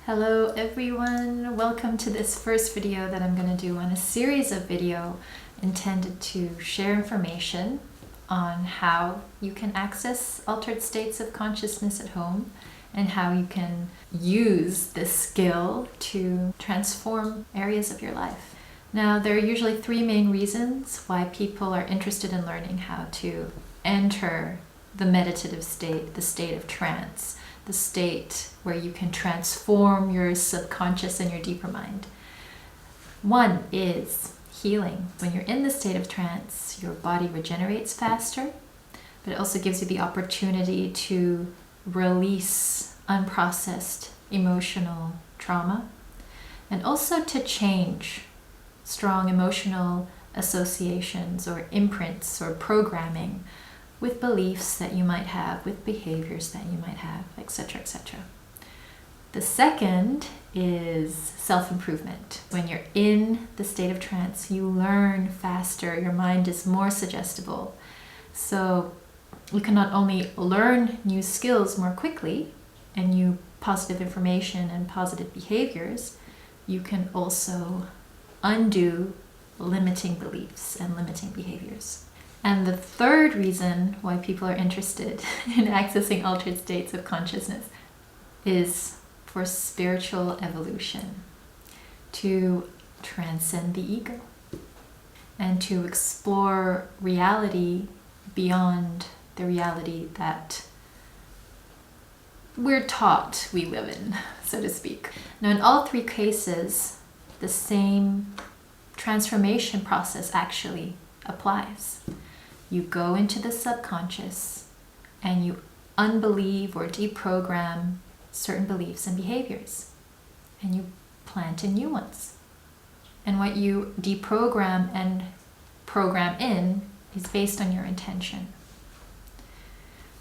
Hello everyone, welcome to this first video that I'm going to do on a series of video intended to share information on how you can access altered states of consciousness at home and how you can use this skill to transform areas of your life. Now, there are usually three main reasons why people are interested in learning how to enter the meditative state, the state of trance, the state where you can transform your subconscious and your deeper mind. One is healing. When you're in the state of trance, your body regenerates faster, but it also gives you the opportunity to release unprocessed emotional trauma and also to change strong emotional associations or imprints or programming with beliefs that you might have, with behaviors that you might have, etc., etc. The second is self-improvement. When you're in the state of trance, you learn faster, your mind is more suggestible. So you can not only learn new skills more quickly and new positive information and positive behaviors, you can also undo limiting beliefs and limiting behaviors. And the third reason why people are interested in accessing altered states of consciousness is for spiritual evolution, to transcend the ego and to explore reality beyond the reality that we're taught we live in, so to speak. Now, in all three cases, the same transformation process actually applies. You go into the subconscious and you unbelieve or deprogram certain beliefs and behaviors, and you plant in new ones. And what you deprogram and program in is based on your intention.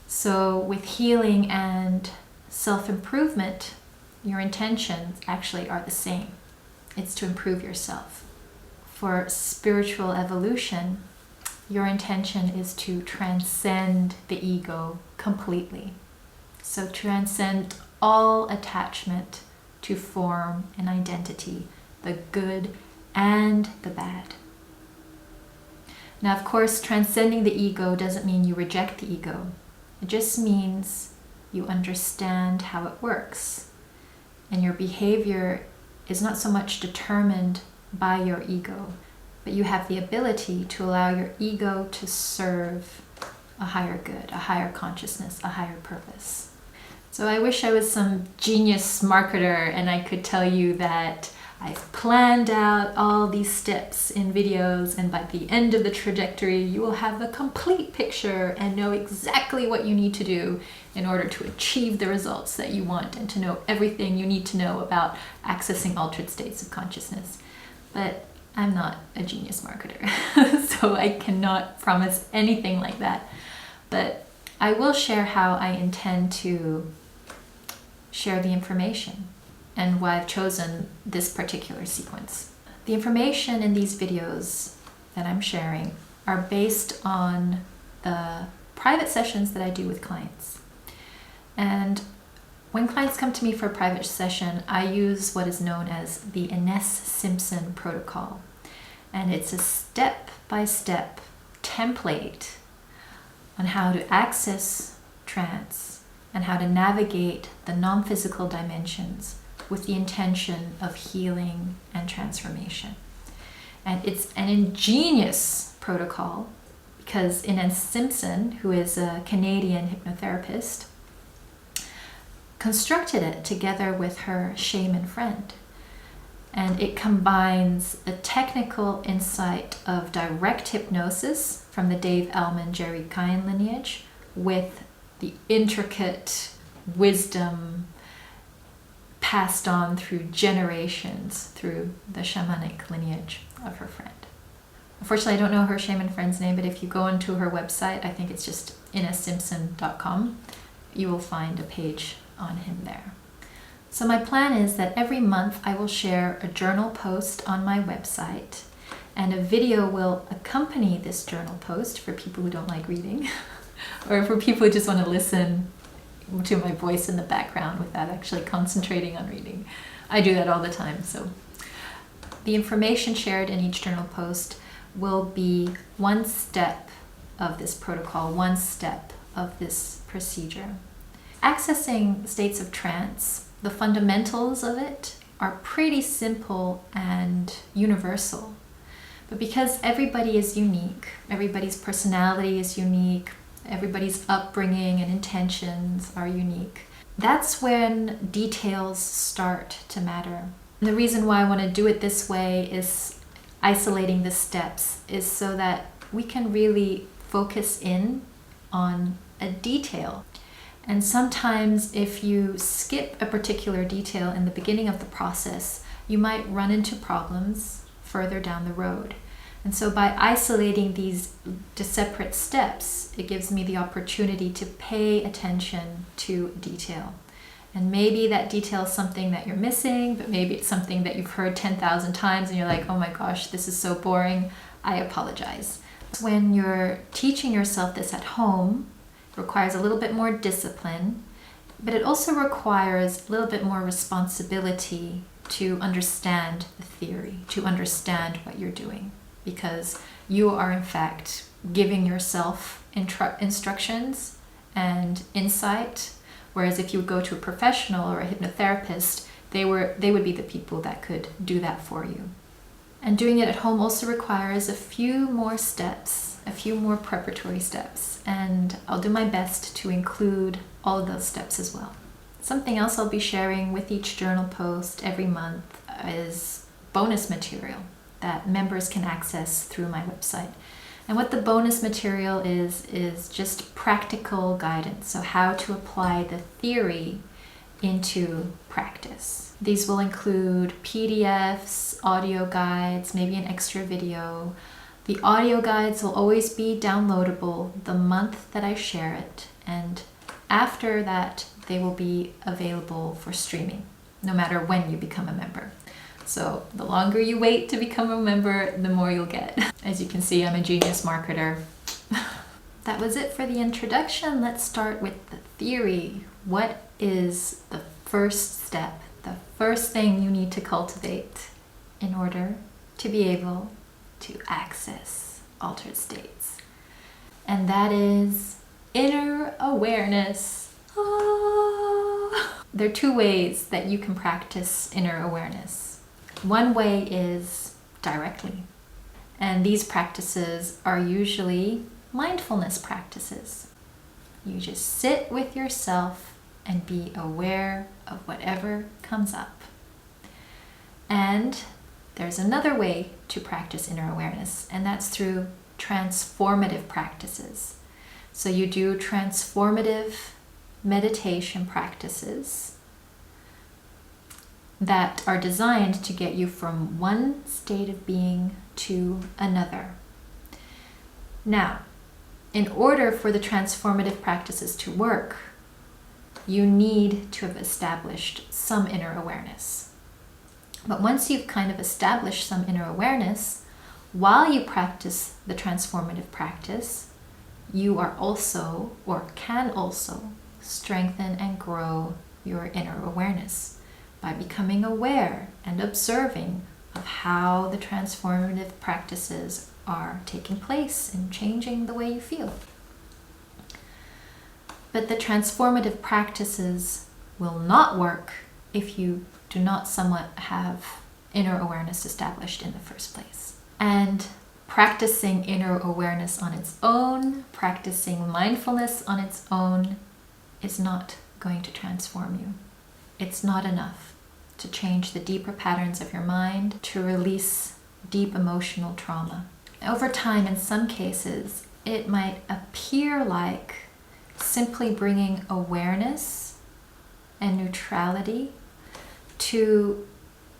So with healing and self-improvement, your intentions actually are the same. It's to improve yourself. For spiritual evolution, your intention is to transcend the ego completely. So transcend all attachment to form and identity, the good and the bad. Now, of course, transcending the ego doesn't mean you reject the ego. It just means you understand how it works. And your behavior is not so much determined by your ego, but you have the ability to allow your ego to serve a higher good, a higher consciousness, a higher purpose. So I wish I was some genius marketer and I could tell you that I've planned out all these steps in videos, and by the end of the trajectory you will have a complete picture and know exactly what you need to do in order to achieve the results that you want and to know everything you need to know about accessing altered states of consciousness. But I'm not a genius marketer, so I cannot promise anything like that. But I will share how I intend to share the information and why I've chosen this particular sequence. The information in these videos that I'm sharing are based on the private sessions that I do with clients. And when clients come to me for a private session, I use what is known as the Ines Simpson protocol. And it's a step-by-step template on how to access trance and how to navigate the non-physical dimensions with the intention of healing and transformation. And it's an ingenious protocol because Ines Simpson, who is a Canadian hypnotherapist, constructed it together with her shaman friend. And it combines the technical insight of direct hypnosis from the Dave Elman, Jerry Kine lineage with the intricate wisdom passed on through generations through the shamanic lineage of her friend. Unfortunately, I don't know her shaman friend's name, but if you go onto her website, I think it's just inessimpson.com, you will find a page on him there. So my plan is that every month I will share a journal post on my website, and a video will accompany this journal post for people who don't like reading or for people who just want to listen to my voice in the background without actually concentrating on reading. I do that all the time. So the information shared in each journal post will be one step of this protocol, one step of this procedure. Accessing states of trance, the fundamentals of it are pretty simple and universal. But because everybody is unique, everybody's personality is unique, everybody's upbringing and intentions are unique, that's when details start to matter. And the reason why I want to do it this way is isolating the steps is so that we can really focus in on a detail. And sometimes if you skip a particular detail in the beginning of the process, you might run into problems further down the road. And so by isolating these separate steps, it gives me the opportunity to pay attention to detail. And maybe that detail is something that you're missing, but maybe it's something that you've heard 10,000 times and you're like, oh my gosh, this is so boring. I apologize. When you're teaching yourself this at home, it requires a little bit more discipline, but it also requires a little bit more responsibility to understand the theory, to understand what you're doing, because you are in fact giving yourself instructions and insight, whereas if you would go to a professional or a hypnotherapist, they would be the people that could do that for you. And doing it at home also requires a few more steps, a few more preparatory steps, and I'll do my best to include all of those steps as well. Something else I'll be sharing with each journal post every month is bonus material that members can access through my website. And what the bonus material is just practical guidance, so how to apply the theory into practice. These will include PDFs, audio guides, maybe an extra video. The audio guides will always be downloadable the month that I share it, and after that they will be available for streaming, no matter when you become a member. So the longer you wait to become a member, the more you'll get. As you can see, I'm a genius marketer. That was it for the introduction. Let's start with the theory. What is the first step, the first thing you need to cultivate in order to be able to access altered states? And that is inner awareness. There are two ways that you can practice inner awareness. One way is directly, and these practices are usually mindfulness practices. You just sit with yourself and be aware of whatever comes up. And there's another way to practice inner awareness, and that's through transformative practices. So you do transformative meditation practices that are designed to get you from one state of being to another. Now, in order for the transformative practices to work, you need to have established some inner awareness. But once you've kind of established some inner awareness, while you practice the transformative practice, you are also, or can also, strengthen and grow your inner awareness by becoming aware and observing of how the transformative practices are taking place and changing the way you feel. But the transformative practices will not work if you do not somewhat have inner awareness established in the first place. And practicing inner awareness on its own, practicing mindfulness on its own, is not going to transform you. It's not enough to change the deeper patterns of your mind, to release deep emotional trauma. Over time, in some cases, it might appear like simply bringing awareness and neutrality to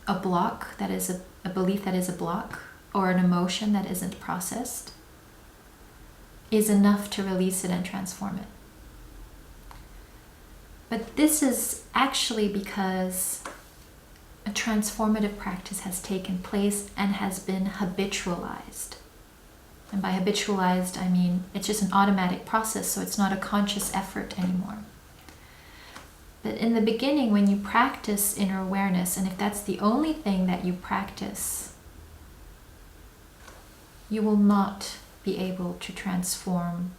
a block that is a belief that is a block, or an emotion that isn't processed, is enough to release it and transform it. But this is actually because a transformative practice has taken place and has been habitualized. And by habitualized, I mean it's just an automatic process, so it's not a conscious effort anymore. But in the beginning, when you practice inner awareness, and if that's the only thing that you practice, you will not be able to transform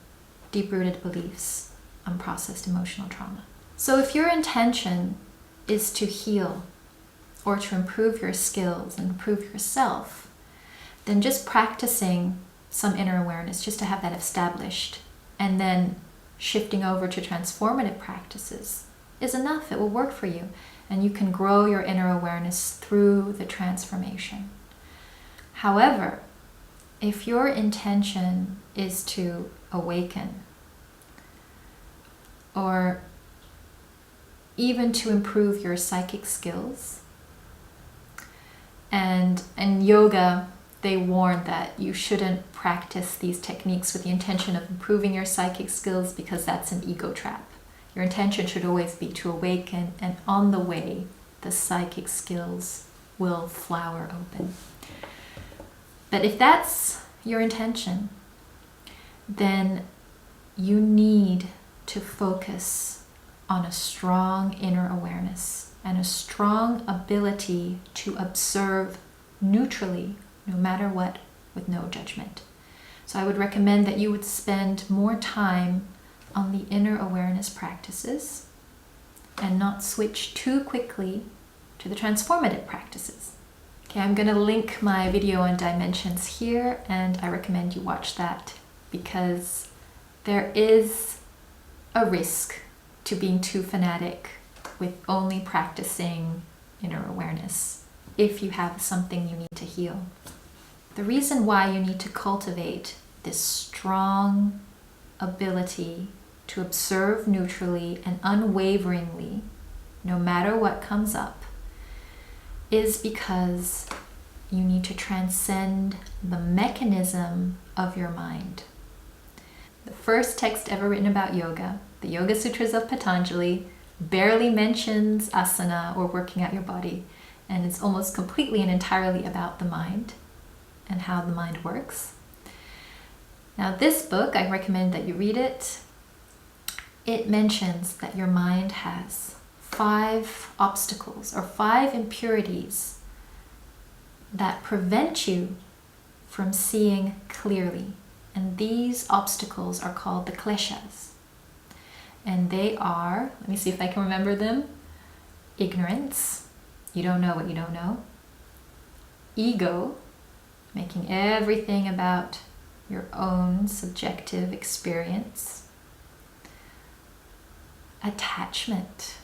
deep-rooted beliefs, unprocessed emotional trauma. So if your intention is to heal or to improve your skills and improve yourself, then just practicing some inner awareness, just to have that established, and then shifting over to transformative practices is enough. It will work for you, and you can grow your inner awareness through the transformation. However, if your intention is to awaken, or even to improve your psychic skills, and in yoga, they warn that you shouldn't practice these techniques with the intention of improving your psychic skills, because that's an ego trap. Your intention should always be to awaken, and on the way, the psychic skills will flower open. But if that's your intention, then you need to focus on a strong inner awareness and a strong ability to observe neutrally, no matter what, with no judgment. So I would recommend that you would spend more time on the inner awareness practices and not switch too quickly to the transformative practices. Okay, I'm going to link my video on dimensions here, and I recommend you watch that, because there is a risk to being too fanatic with only practicing inner awareness if you have something you need to heal. The reason why you need to cultivate this strong ability to observe neutrally and unwaveringly, no matter what comes up, is because you need to transcend the mechanism of your mind. The first text ever written about yoga, the Yoga Sutras of Patanjali, barely mentions asana or working out your body, and it's almost completely and entirely about the mind and how the mind works. Now this book, I recommend that you read it. It mentions that your mind has 5 obstacles or 5 impurities that prevent you from seeing clearly. And these obstacles are called the kleshas. And they are, let me see if I can remember them: ignorance, you don't know what you don't know; ego, making everything about your own subjective experience; attachment,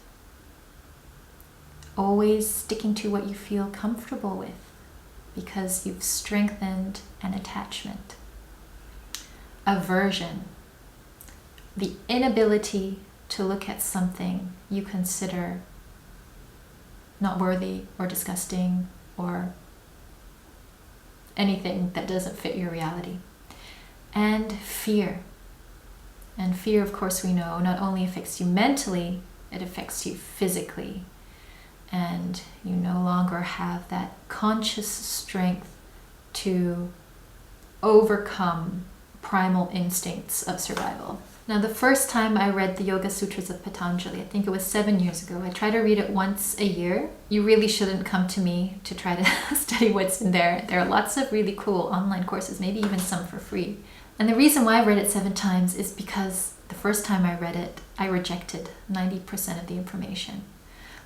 always sticking to what you feel comfortable with because you've strengthened an attachment; aversion, the inability to look at something you consider not worthy or disgusting or anything that doesn't fit your reality; and fear. And fear, of course, we know not only affects you mentally, it affects you physically. And you no longer have that conscious strength to overcome primal instincts of survival. Now, the first time I read the Yoga Sutras of Patanjali, I think it was 7 years ago. I try to read it once a year. You really shouldn't come to me to try to study what's in there. There are lots of really cool online courses, maybe even some for free. And the reason why I read it 7 times is because the first time I read it, I rejected 90% of the information.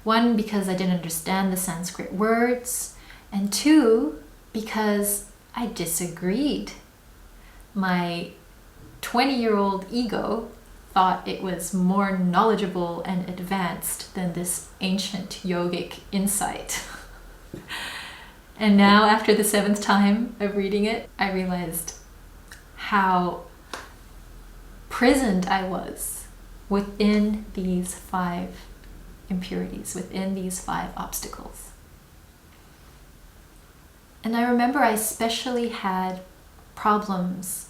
1, because I didn't understand the Sanskrit words, and 2, because I disagreed. My 20-year-old ego thought it was more knowledgeable and advanced than this ancient yogic insight. And now, after the 7th time of reading it, I realized how prisoned I was within these 5 impurities, within these 5 obstacles. And I remember I especially had problems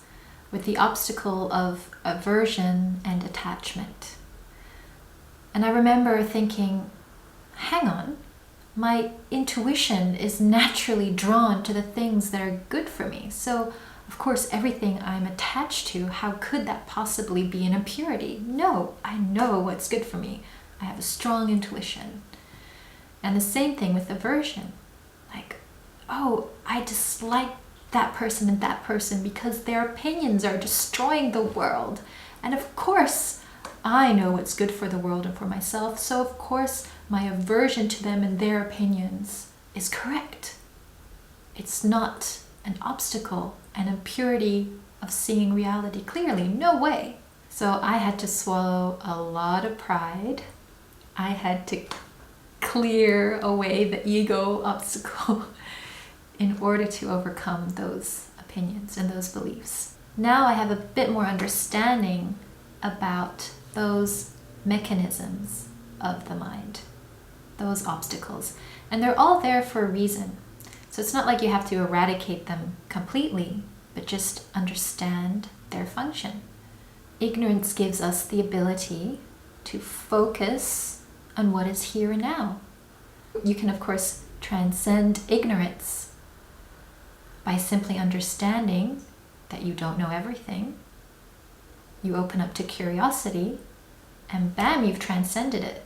with the obstacle of aversion and attachment. And I remember thinking, hang on, my intuition is naturally drawn to the things that are good for me. So, of course, everything I'm attached to, how could that possibly be an impurity? No, I know what's good for me. I have a strong intuition. And the same thing with aversion. Like, oh, I dislike that person and that person because their opinions are destroying the world. And of course, I know what's good for the world and for myself, so of course my aversion to them and their opinions is correct. It's not an obstacle, an impurity of seeing reality clearly. No way. So I had to swallow a lot of pride. I had to clear away the ego obstacle in order to overcome those opinions and those beliefs. Now I have a bit more understanding about those mechanisms of the mind, those obstacles. And they're all there for a reason. So it's not like you have to eradicate them completely, but just understand their function. Ignorance gives us the ability to focus on what is here and now. You can, of course, transcend ignorance by simply understanding that you don't know everything. You open up to curiosity, and bam, you've transcended it.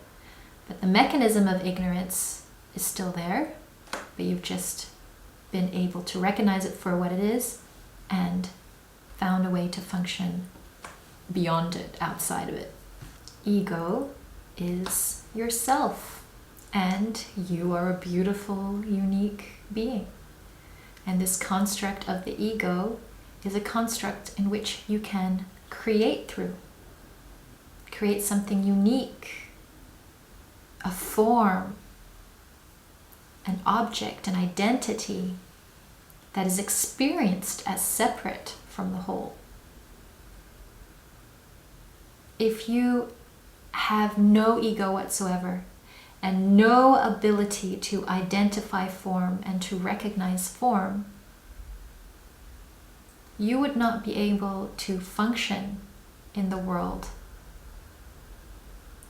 But the mechanism of ignorance is still there, but you've just been able to recognize it for what it is and found a way to function beyond it, outside of it. Ego is yourself, and you are a beautiful, unique being. And this construct of the ego is a construct in which you can create through. Create something unique, a form, an object, an identity that is experienced as separate from the whole. If you have no ego whatsoever and no ability to identify form and to recognize form, you would not be able to function in the world.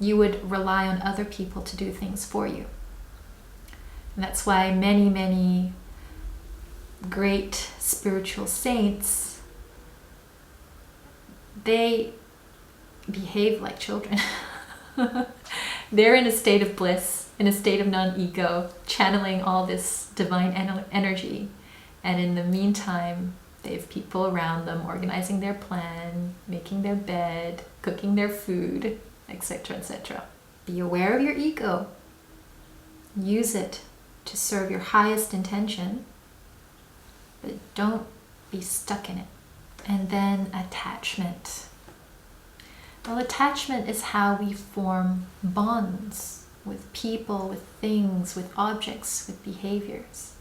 You would rely on other people to do things for you. And that's why many, many great spiritual saints, they behave like children. They're in a state of bliss, in a state of non-ego, channeling all this divine energy. And in the meantime, they have people around them organizing their plan, making their bed, cooking their food, etc., etc. Be aware of your ego. Use it to serve your highest intention, but don't be stuck in it. And then attachment. Well, attachment is how we form bonds with people, with things, with objects, with behaviors.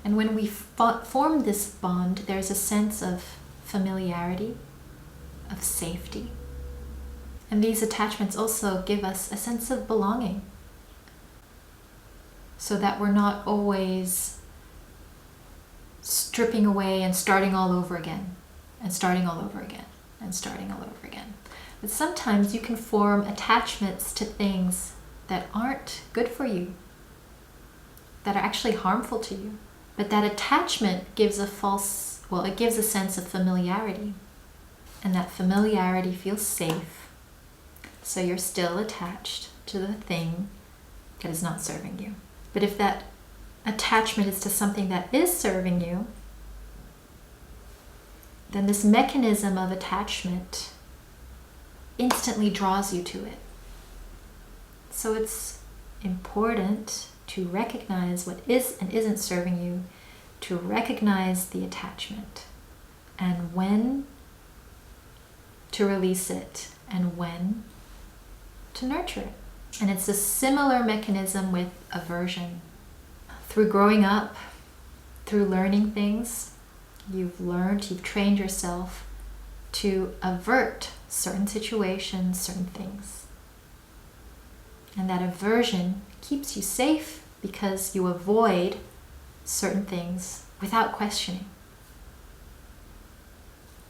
And when we form this bond, there's a sense of familiarity, of safety. And these attachments also give us a sense of belonging, so that we're not always stripping away and starting all over again, and starting all over again, and starting all over again. But sometimes you can form attachments to things that aren't good for you, that are actually harmful to you. But that attachment gives it gives a sense of familiarity. And that familiarity feels safe. So you're still attached to the thing that is not serving you. But if that attachment is to something that is serving you, then this mechanism of attachment instantly draws you to it. So it's important to recognize what is and isn't serving you, to recognize the attachment, and when to release it, and when to nurture it. And it's a similar mechanism with aversion. Through growing up, through learning things, you've trained yourself to avert certain situations, certain things. And that aversion keeps you safe because you avoid certain things without questioning.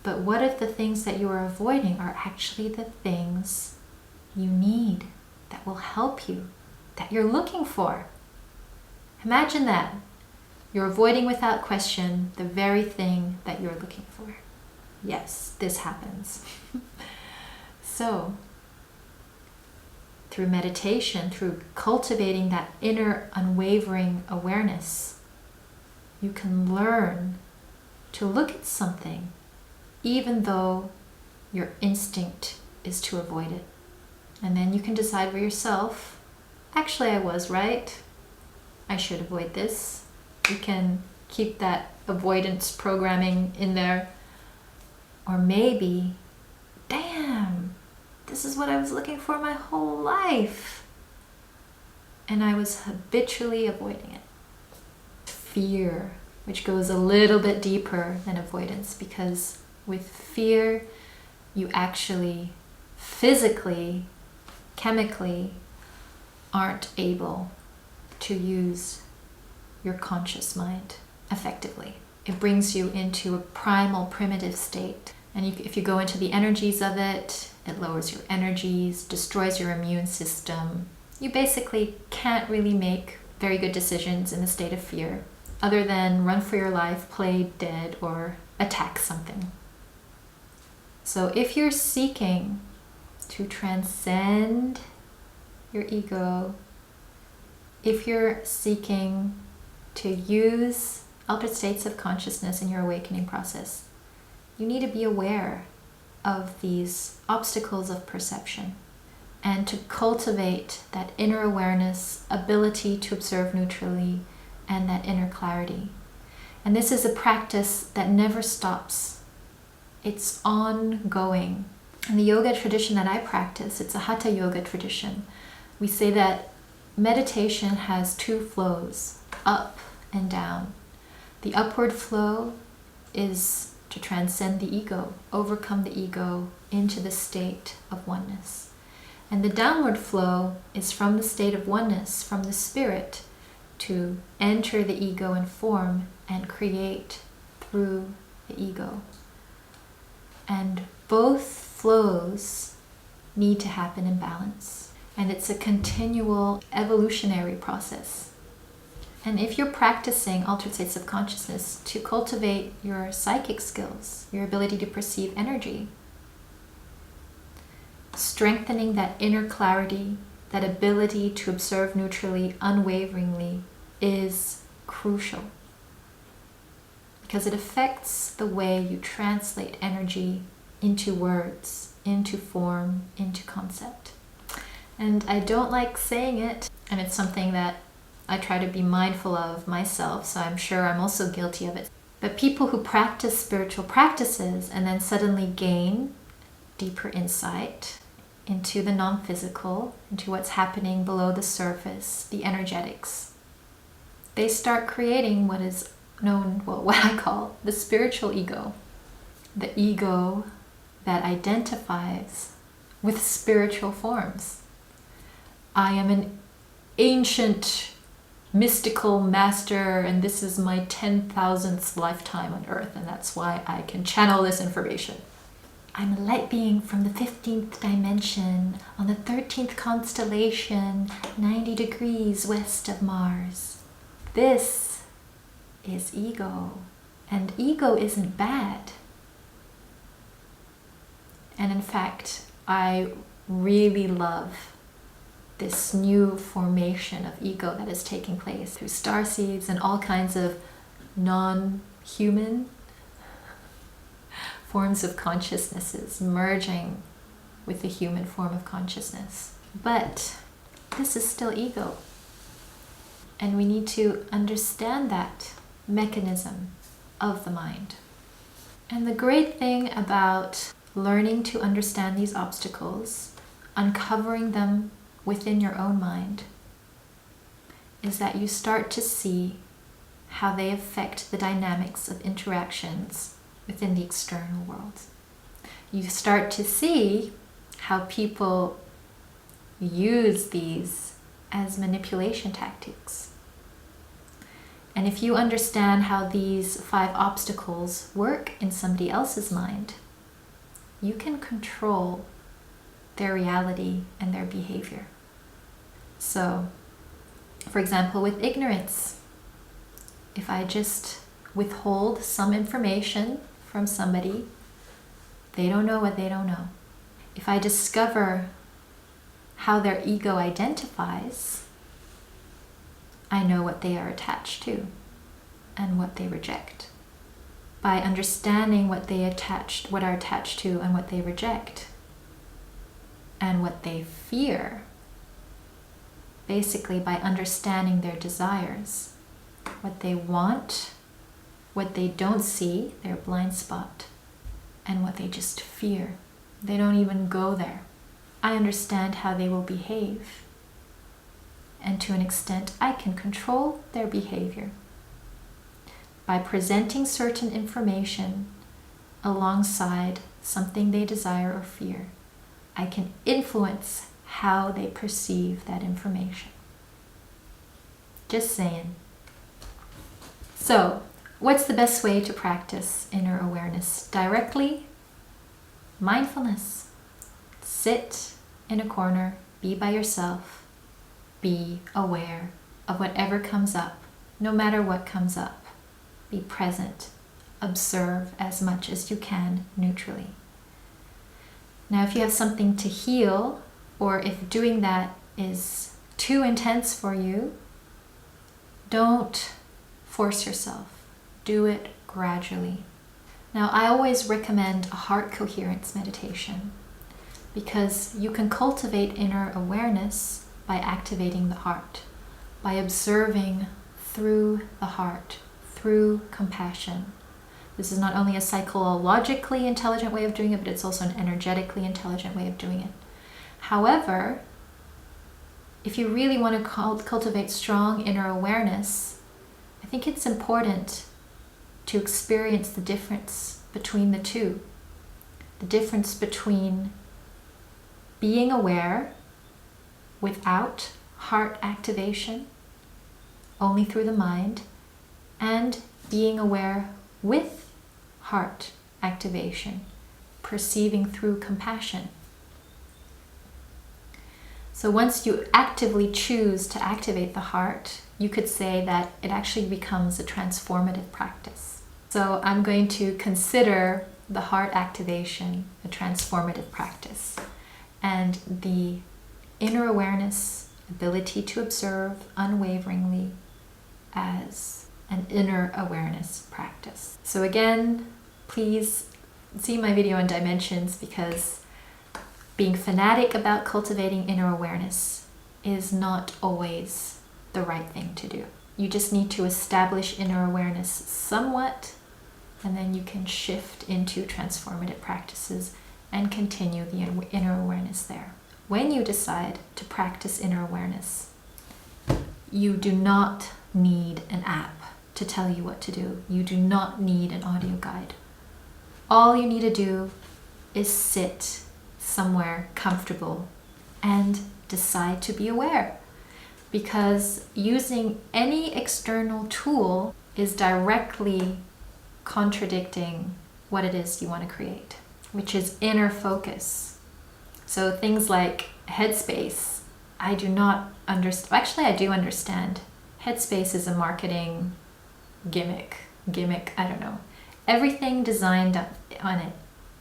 But what if the things that you are avoiding are actually the things you need, that will help you, that you're looking for? Imagine that. You're avoiding without question the very thing that you're looking for. Yes, this happens. So, through meditation, through cultivating that inner unwavering awareness, you can learn to look at something even though your instinct is to avoid it. And then you can decide for yourself, actually I was right, I should avoid this. You can keep that avoidance programming in there. Or maybe, damn, this is what I was looking for my whole life. And I was habitually avoiding it. Fear, which goes a little bit deeper than avoidance, because with fear, you actually physically, chemically aren't able to use your conscious mind effectively. It brings you into a primal, primitive state. And if you go into the energies of it, it lowers your energies, destroys your immune system. You basically can't really make very good decisions in the state of fear, other than run for your life, play dead, or attack something. So if you're seeking to transcend your ego, if you're seeking to use altered states of consciousness in your awakening process, you need to be aware of these obstacles of perception and to cultivate that inner awareness, ability to observe neutrally, and that inner clarity. And this is a practice that never stops. It's ongoing. In the yoga tradition that I practice, it's a hatha yoga tradition. We say that meditation has two flows, up and down. The upward flow is to transcend the ego, overcome the ego into the state of oneness. And the downward flow is from the state of oneness, from the spirit, to enter the ego in form and create through the ego. And both flows need to happen in balance. And it's a continual evolutionary process. And if you're practicing altered states of consciousness to cultivate your psychic skills, your ability to perceive energy, strengthening that inner clarity, that ability to observe neutrally, unwaveringly, is crucial. Because it affects the way you translate energy into words, into form, into concept. And I don't like saying it, and it's something that I try to be mindful of myself, so I'm sure I'm also guilty of it. But people who practice spiritual practices and then suddenly gain deeper insight into the non-physical, into what's happening below the surface, the energetics, they start creating what is known, well, what I call the spiritual ego. The ego that identifies with spiritual forms. I am an ancient mystical master, and this is my 10,000th lifetime on earth, and that's why I can channel this information. I'm a light being from the 15th dimension on the 13th constellation, 90 degrees west of Mars. This is ego, and ego isn't bad. And in fact, I really love this new formation of ego that is taking place through starseeds and all kinds of non-human forms of consciousnesses merging with the human form of consciousness. But this is still ego. And we need to understand that mechanism of the mind. And the great thing about learning to understand these obstacles, uncovering them within your own mind, is that you start to see how they affect the dynamics of interactions within the external world. You start to see how people use these as manipulation tactics. And if you understand how these 5 obstacles work in somebody else's mind, you can control their reality and their behavior. So, for example, with ignorance, if I just withhold some information from somebody, they don't know what they don't know. If I discover how their ego identifies, I know what they are attached to and what they reject. By understanding what are attached to and what they reject and what they fear, basically by understanding their desires, what they want, what they don't see, their blind spot, and what they just fear. They don't even go there. I understand how they will behave. And to an extent, I can control their behavior. By presenting certain information alongside something they desire or fear, I can influence how they perceive that information. Just saying. So, what's the best way to practice inner awareness? Directly, mindfulness. Sit in a corner, be by yourself, be aware of whatever comes up, no matter what comes up. Be present, observe as much as you can neutrally. Now, if you have something to heal, or if doing that is too intense for you, don't force yourself. Do it gradually. Now, I always recommend a heart coherence meditation because you can cultivate inner awareness by activating the heart, by observing through the heart, through compassion. This is not only a psychologically intelligent way of doing it, but it's also an energetically intelligent way of doing it. However, if you really want to cultivate strong inner awareness, I think it's important to experience the difference between the two. The difference between being aware without heart activation, only through the mind, and being aware with heart activation, perceiving through compassion. So once you actively choose to activate the heart, you could say that it actually becomes a transformative practice. So I'm going to consider the heart activation a transformative practice, and the inner awareness, ability to observe unwaveringly, as an inner awareness practice. So again, please see my video on dimensions, because being fanatic about cultivating inner awareness is not always the right thing to do. You just need to establish inner awareness somewhat, and then you can shift into transformative practices and continue the inner awareness there. When you decide to practice inner awareness, you do not need an app to tell you what to do. You do not need an audio guide. All you need to do is sit somewhere comfortable and decide to be aware. Because using any external tool is directly contradicting what it is you want to create, which is inner focus. So things like Headspace, I do not understand. Actually, I do understand. Headspace is a marketing gimmick, I don't know. Everything designed on it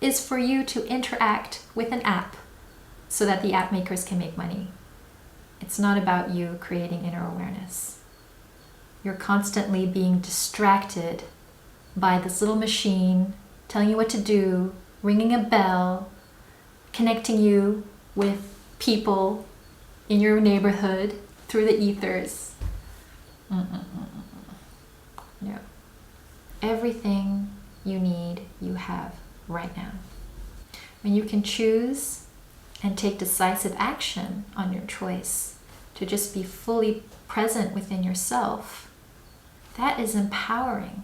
is for you to interact with an app so that the app makers can make money. It's not about you creating inner awareness. You're constantly being distracted by this little machine telling you what to do, ringing a bell, connecting you with people in your neighborhood through the ethers. No. Everything you need, you have right now. When you can choose and take decisive action on your choice to just be fully present within yourself, that is empowering.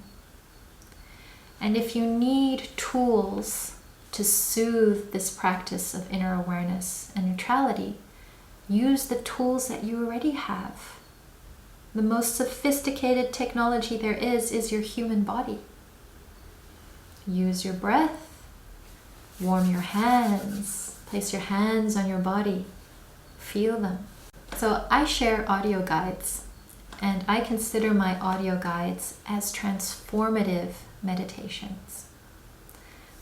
And if you need tools to soothe this practice of inner awareness and neutrality, use the tools that you already have. The most sophisticated technology there is your human body. Use your breath, warm your hands, place your hands on your body, feel them. So I share audio guides, and I consider my audio guides as transformative meditations.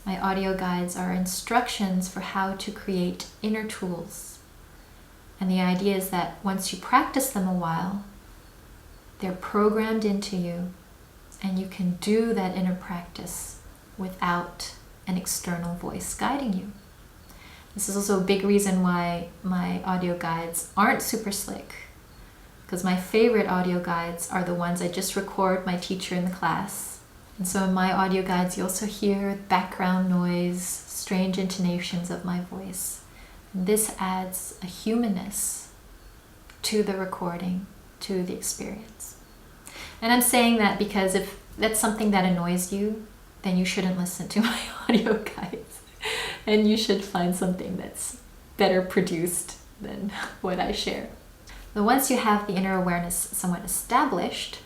My audio guides are instructions for how to create inner tools And the idea is that once you practice them a while, they're programmed into you, and you can do that inner practice without an external voice guiding you. This is also a big reason why my audio guides aren't super slick, because my favorite audio guides are the ones I just record my teacher in the class. And so in my audio guides, you also hear background noise, strange intonations of my voice. And this adds a humanness to the recording, to the experience. And I'm saying that because if that's something that annoys you, then you shouldn't listen to my audio guides. And you should find something that's better produced than what I share. But once you have the inner awareness somewhat established,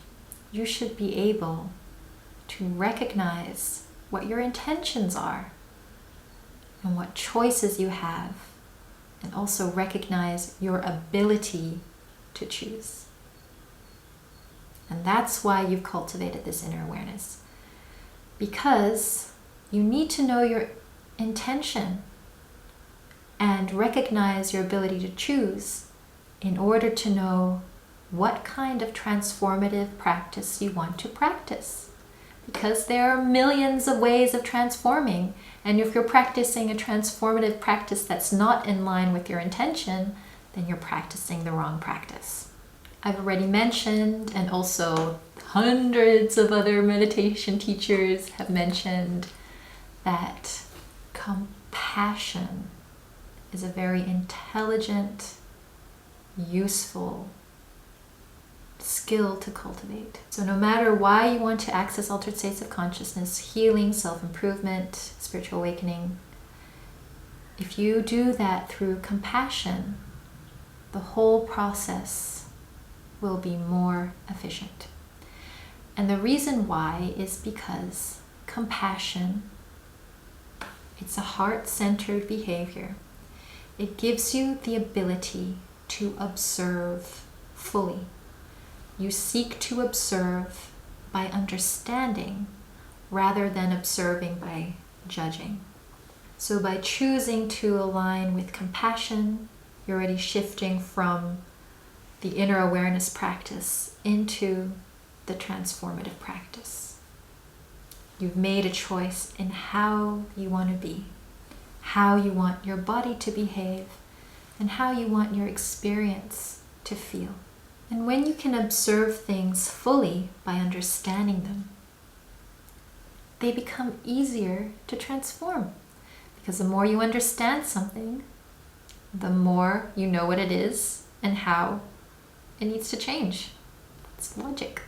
you should be able to recognize what your intentions are and what choices you have, and also recognize your ability to choose. And that's why you've cultivated this inner awareness. Because you need to know your intention and recognize your ability to choose in order to know what kind of transformative practice you want to practice. Because there are millions of ways of transforming, and if you're practicing a transformative practice that's not in line with your intention, then you're practicing the wrong practice. I've already mentioned, and also hundreds of other meditation teachers have mentioned, that compassion is a very intelligent, useful skill to cultivate. So no matter why you want to access altered states of consciousness, healing, self-improvement, spiritual awakening, if you do that through compassion, the whole process will be more efficient. And the reason why is because compassion, it's a heart-centered behavior. It gives you the ability to observe fully. You seek to observe by understanding rather than observing by judging. So by choosing to align with compassion, you're already shifting from the inner awareness practice into the transformative practice. You've made a choice in how you want to be, how you want your body to behave, and how you want your experience to feel. And when you can observe things fully by understanding them, they become easier to transform. Because the more you understand something, the more you know what it is and how it needs to change. It's logic.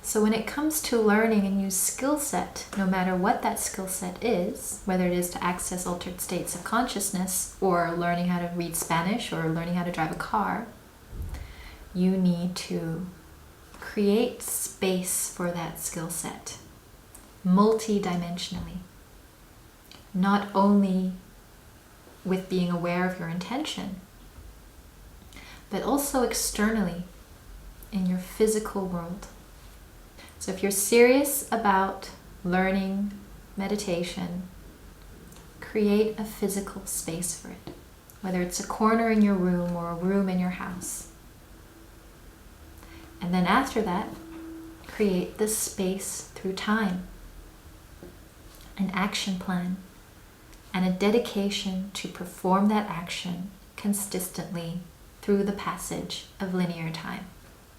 So when it comes to learning a new skill set, no matter what that skill set is, whether it is to access altered states of consciousness, or learning how to read Spanish, or learning how to drive a car, you need to create space for that skill set, multidimensionally. Not only with being aware of your intention, but also externally in your physical world. So if you're serious about learning meditation, create a physical space for it, whether it's a corner in your room or a room in your house. And then after that, create this space through time, an action plan, and a dedication to perform that action consistently through the passage of linear time.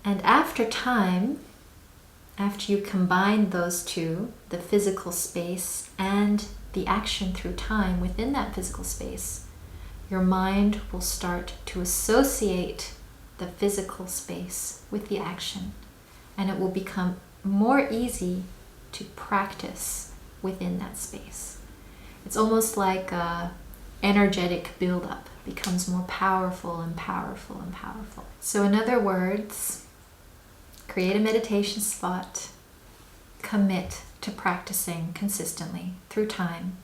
And after time, after you combine those two, the physical space and the action through time within that physical space, your mind will start to associate the physical space with the action, and it will become more easy to practice within that space. It's almost like a energetic buildup becomes more powerful and powerful and powerful. So in other words, create a meditation spot, commit to practicing consistently through time,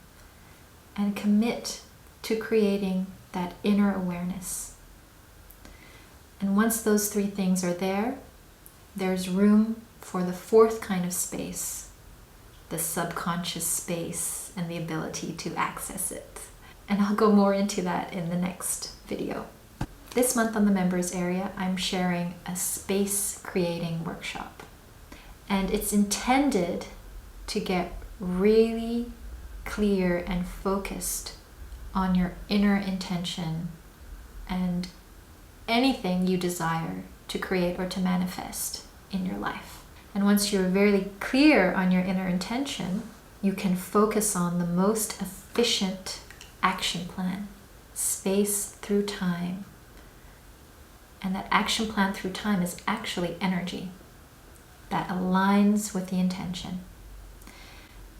and commit to creating that inner awareness. And once those three things are there, there's room for the fourth kind of space, the subconscious space, and the ability to access it. And I'll go more into that in the next video. This month on the members area, I'm sharing a space creating workshop. And it's intended to get really clear and focused on your inner intention and anything you desire to create or to manifest in your life. And once you're very clear on your inner intention, you can focus on the most efficient action plan, space through time. And that action plan through time is actually energy that aligns with the intention.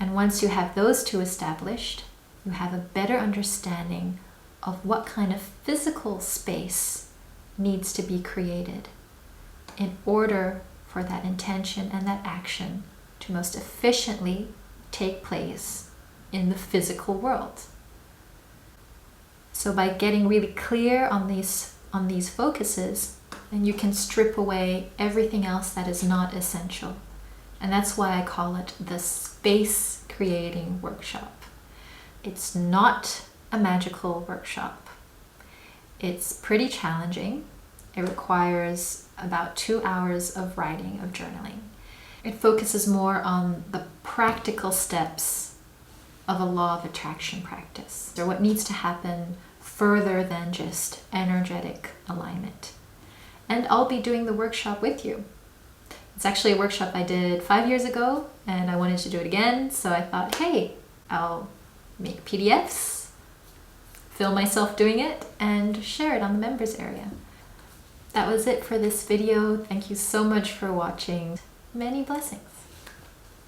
And once you have those two established, you have a better understanding of what kind of physical space needs to be created in order for that intention and that action to most efficiently take place in the physical world. So by getting really clear on these focuses, then you can strip away everything else that is not essential. And that's why I call it the space creating workshop. It's not a magical workshop. It's pretty challenging. It requires about 2 hours of writing, of journaling. It focuses more on the practical steps of a law of attraction practice, or what needs to happen further than just energetic alignment. And I'll be doing the workshop with you. It's actually a workshop I did 5 years ago, and I wanted to do it again, so I thought, hey, I'll make PDFs, film myself doing it, and share it on the members area. That was it for this video. Thank you so much for watching. Many blessings.